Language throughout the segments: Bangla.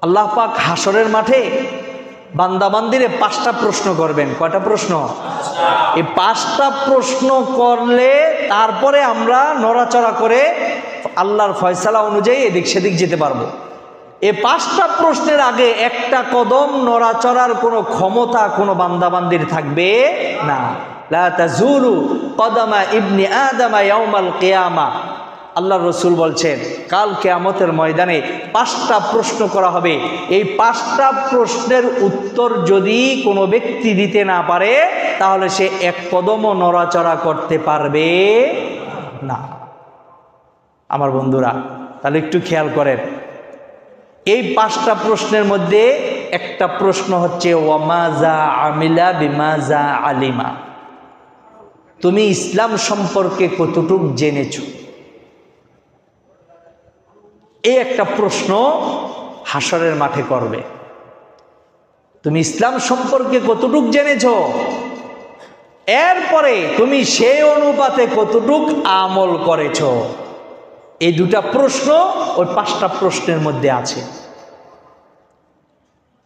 আল্লাহ পাক হাসরের মাঠে বান্দাবান্দিরে 5টা প্রশ্ন করবেন। কয়টা প্রশ্ন? এই 5টা প্রশ্ন করলে তারপরে আমরা নড়াচড়া করে আল্লাহর ফয়সালা অনুযায়ী এদিক সেদিক যেতে পারবো। এই 5টা প্রশ্নের আগে একটা কদম নড়াচড়ার কোনো ক্ষমতা কোনো বান্দাবান্দির থাকবে না। লা তাজুলু কদমা ইবনি আদমা ইয়াউমাল কিয়ামা। আল্লাহ রসুল বলছেন কাল কিয়ামতের ময়দানে 5টা প্রশ্ন করা হবে। এই 5টা প্রশ্নের উত্তর যদি কোনো ব্যক্তি দিতে না পারে তাহলে সে এক কদমও নড়াচড়া করতে পারবে না। আমার বন্ধুরা, তাহলে একটু খেয়াল করেন, এই 5টা প্রশ্নের মধ্যে একটা প্রশ্ন হচ্ছে ওয়ামাজা আমিলা বিমাজা আলিমা। তুমি ইসলাম সম্পর্কে কতটুক জেনেছো? এই একটা প্রশ্ন হাসরের মাঠে করবে। তুমি ইসলাম সম্পর্কে কতটুক জেনেছো, এরপরে তুমি সেই অনুপাতে কতটুক আমল করেছো। এই 2টা প্রশ্ন ওই 5টা প্রশ্নের মধ্যে আছে।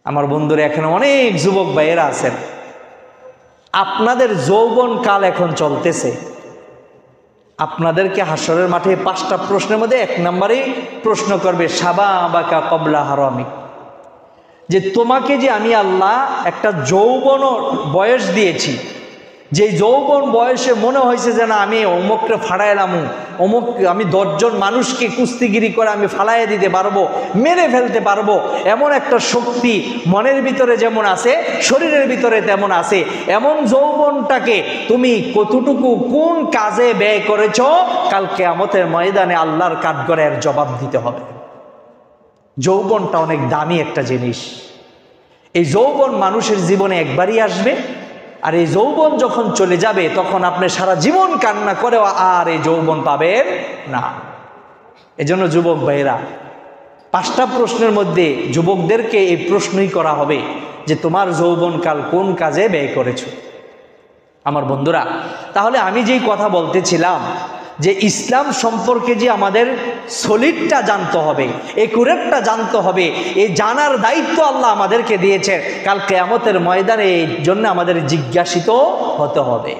আমার বন্ধুরা, এখানে অনেক যুবক ভাইয়েরা আছেন, আপনাদের যৌবন কাল এখন চলতেছে। আপনাদেরকে হাসরের মাঠে 5টা প্রশ্নের মধ্যে 1 নম্বরে প্রশ্ন করবে শাবাবাকা কবলা হারামিক, যে তোমাকে যে আমি আল্লাহ একটা যৌবন বয়স দিয়েছি, যে যৌবন বয়সে মনে হয়েছে যেন আমি অমুককে ফাড়াইলাম, অমুক আমি 10 জন মানুষকে কুস্তিগিরি করে আমি ফালাইয়া দিতে পারবো, মেরে ফেলতে পারবো, এমন একটা শক্তি মনের ভিতরে যেমন আছে শরীরের ভিতরে তেমন আছে, এমন যৌবনটাকে তুমি কতটুকু কোন কাজে ব্যয় করেছো, কাল কিয়ামতের ময়দানে আল্লাহর কাঠগড়ায় এর জবাব দিতে হবে। যৌবনটা অনেক দামি একটা জিনিস। এই যৌবন মানুষের জীবনে একবারই আসবে, আর এই যৌবন যখন চলে যাবে তখন আপনি সারা জীবন কান্না করেও আর এই যৌবন পাবেন না। এজন্য যুবক ভাইরা, 5টা প্রশ্নের মধ্যে যুবকদেরকে এই প্রশ্নই করা হবে যে তোমার যৌবনকাল কোন কাজে ব্যয় করেছো। আমার বন্ধুরা, তাহলে আমি যেই কথা বলতেছিলাম যে ইসলাম সম্পর্কে যে আমাদের সলিডটা জানতে হবে, একুরেটটা জানতে হবে, এই জানার দায়িত্ব আল্লাহ আমাদেরকে দিয়েছে। কাল কিয়ামতের ময়দানে এই জন্য আমাদের জিজ্ঞাসিত হতে হবে।